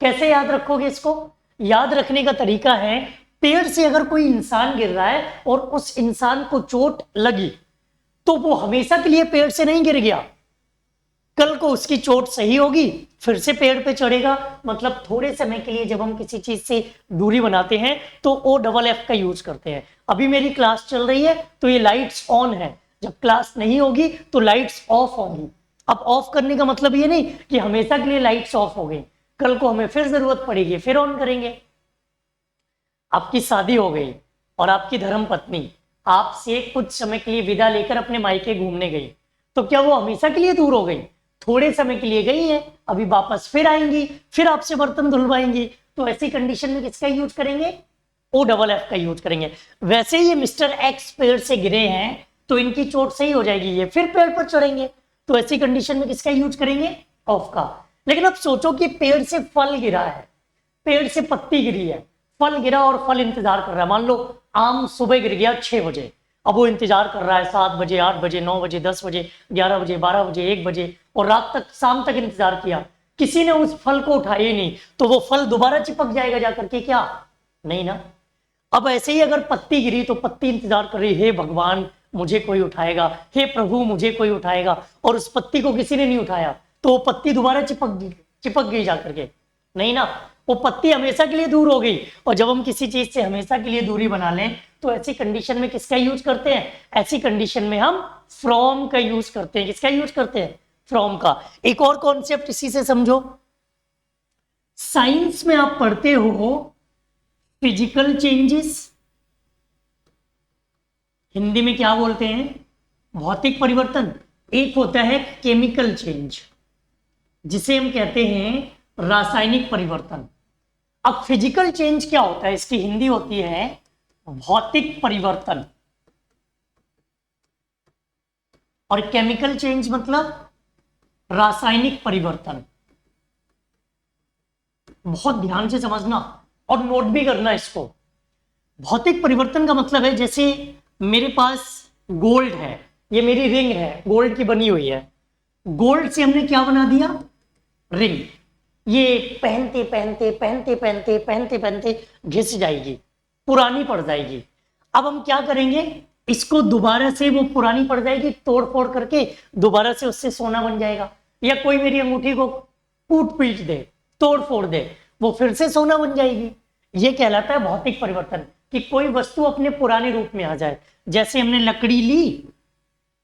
कैसे याद रखोगे इसको? याद रखने का तरीका है, पेड़ से अगर कोई इंसान गिर रहा है और उस इंसान को चोट लगी तो वो हमेशा के लिए पेड़ से नहीं गिर गया, कल को उसकी चोट सही होगी, फिर से पेड़ पे चढ़ेगा। मतलब थोड़े समय के लिए जब हम किसी चीज से दूरी बनाते हैं तो OFF का यूज करते हैं। अभी मेरी क्लास चल रही है तो ये लाइट्स ऑन है, जब क्लास नहीं होगी तो लाइट्स ऑफ होंगी। अब ऑफ करने का मतलब ये नहीं कि हमेशा के लिए लाइट्स ऑफ हो गई, कल को हमें फिर जरूरत पड़ेगी फिर ऑन करेंगे। आपकी शादी हो गई और आपकी धर्म पत्नी आपसे कुछ समय के लिए विदा लेकर अपने मायके घूमने गई, तो क्या वो हमेशा के लिए दूर हो गई? थोड़े समय के लिए गई है, अभी वापस फिर आएंगी, फिर आपसे बर्तन धुलवाएंगी। तो ऐसी कंडीशन में किसका यूज करेंगे? OFF का यूज करेंगे। वैसे ये मिस्टर एक्स पेड़ से गिरे हैं तो इनकी चोट सही हो जाएगी, ये फिर पेड़ पर चढ़ेंगे, तो ऐसी कंडीशन में किसका यूज करेंगे? ऑफ का। लेकिन अब सोचो कि पेड़ से फल गिरा है, पेड़ से पत्ती गिरी है, फल गिरा और फल इंतजार कर रहा है। मान लो आम सुबह गिर गया 6 बजे, अब वो इंतजार कर रहा है 7 बजे, 8 बजे, 9 बजे, 10 बजे, 11 बजे, 12 बजे, 1 बजे, और रात तक, शाम तक इंतजार किया, किसी ने उस फल को उठाया ही नहीं, तो वो फल दोबारा चिपक जाएगा जाकर के? क्या नहीं ना। अब ऐसे ही अगर पत्ती गिरी तो पत्ती इंतजार कर रही, हे भगवान मुझे कोई उठाएगा, हे प्रभु मुझे कोई उठाएगा, और उस पत्ती को किसी ने नहीं उठाया तो वो पत्ती दोबारा चिपक गई जाकर के? नहीं ना, वो पत्ती हमेशा के लिए दूर हो गई। और जब हम किसी चीज से हमेशा के लिए दूरी बना लें तो ऐसी कंडीशन में किसका यूज करते हैं? ऐसी कंडीशन में हम फ्रॉम का यूज करते हैं। किसका यूज करते हैं? फ्रॉम का। एक और कॉन्सेप्ट इसी से समझो, साइंस में आप पढ़ते हो फिजिकल चेंजेस, हिंदी में क्या बोलते हैं? भौतिक परिवर्तन। एक होता है केमिकल चेंज, जिसे हम कहते हैं रासायनिक परिवर्तन। अब फिजिकल चेंज क्या होता है? इसकी हिंदी होती है भौतिक परिवर्तन, और केमिकल चेंज मतलब रासायनिक परिवर्तन। बहुत ध्यान से समझना और नोट भी करना इसको। भौतिक परिवर्तन का मतलब है, जैसे मेरे पास गोल्ड है, ये मेरी रिंग है, गोल्ड की बनी हुई है, गोल्ड से हमने क्या बना दिया? रिंग। ये पहनते पहनते पहनते पहनते पहनते पहनते घिस जाएगी, पुरानी पड़ जाएगी। अब हम क्या करेंगे? इसको दोबारा से, वो पुरानी पड़ जाएगी, तोड़ फोड़ करके दोबारा से उससे सोना बन जाएगा। या कोई मेरी अंगूठी को कूट पीट दे, तोड़ फोड़ दे, वो फिर से सोना बन जाएगी। ये कहलाता है भौतिक परिवर्तन, कि कोई वस्तु अपने पुराने रूप में आ जाए। जैसे हमने लकड़ी ली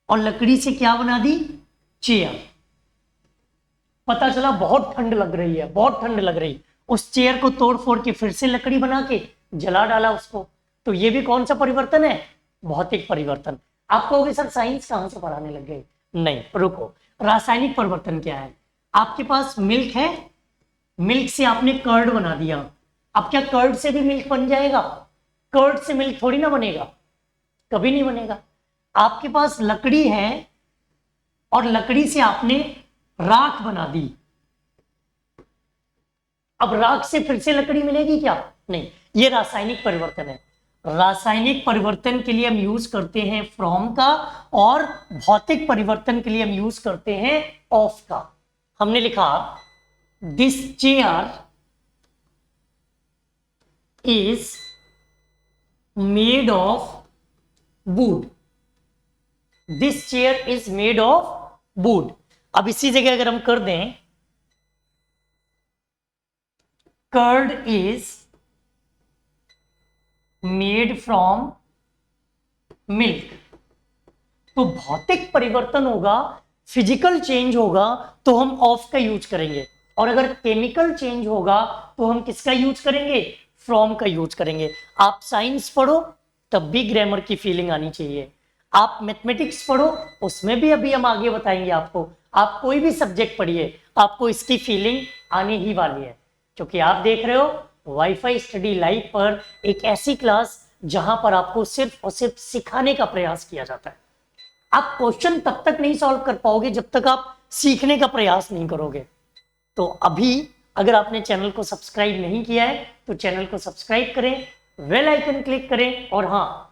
और लकड़ी से क्या बना दी? चेयर। पता चला बहुत ठंड लग रही है, बहुत ठंड लग रही, उस चेयर को तोड़ फोड़ के फिर से लकड़ी बना के जला डाला उसको। तो ये भी कौन सा परिवर्तन है? भौतिक परिवर्तन। आप कहोगे सर साइंस कहां से पढ़ाने लग गए? नहीं, रुको। रासायनिक परिवर्तन क्या है? आपके पास मिल्क है, मिल्क से आपने कर्ड बना दिया, अब क्या कर्ड से भी मिल्क बन जाएगा? कर्ड से मिल्क थोड़ी ना बनेगा, कभी नहीं बनेगा। आपके पास लकड़ी है और लकड़ी से आपने राख बना दी, अब राख से फिर से लकड़ी मिलेगी क्या? नहीं। ये रासायनिक परिवर्तन है। रासायनिक परिवर्तन के लिए हम यूज करते हैं फ्रॉम का, और भौतिक परिवर्तन के लिए हम यूज करते हैं ऑफ का। हमने लिखा this chair is made of wood, this chair is made of wood. अब इसी जगह अगर हम कर दें curd is made from milk, तो भौतिक परिवर्तन होगा, फिजिकल चेंज होगा तो हम ऑफ का यूज करेंगे, और अगर केमिकल चेंज होगा तो हम किसका यूज करेंगे? फ्रॉम का यूज करेंगे। आप साइंस पढ़ो तब भी ग्रामर की फीलिंग आनी चाहिए, आप मैथमेटिक्स पढ़ो उसमें भी अभी हम आगे बताएंगे आपको, आप कोई भी सब्जेक्ट पढ़िए आपको इसकी फीलिंग आने ही वाली है। क्योंकि आप देख रहे हो वाईफाई स्टडी लाइव पर एक ऐसी क्लास जहां पर आपको सिर्फ और सिर्फ सिखाने का प्रयास किया जाता है। आप क्वेश्चन तब तक नहीं सॉल्व कर पाओगे जब तक आप सीखने का प्रयास नहीं करोगे। तो अभी अगर आपने चैनल को सब्सक्राइब नहीं किया है तो चैनल को सब्सक्राइब करें, बेल आइकन क्लिक करें, और हाँ,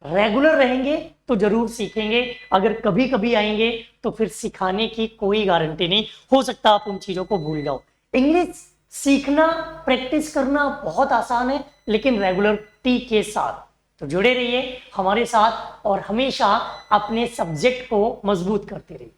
रेगुलर रहेंगे तो जरूर सीखेंगे। अगर कभी कभी आएंगे तो फिर सिखाने की कोई गारंटी नहीं, हो सकता आप उन चीजों को भूल जाओ। इंग्लिश सीखना, प्रैक्टिस करना बहुत आसान है, लेकिन रेगुलरिटी के साथ। तो जुड़े रहिए हमारे साथ और हमेशा अपने सब्जेक्ट को मजबूत करते रहिए।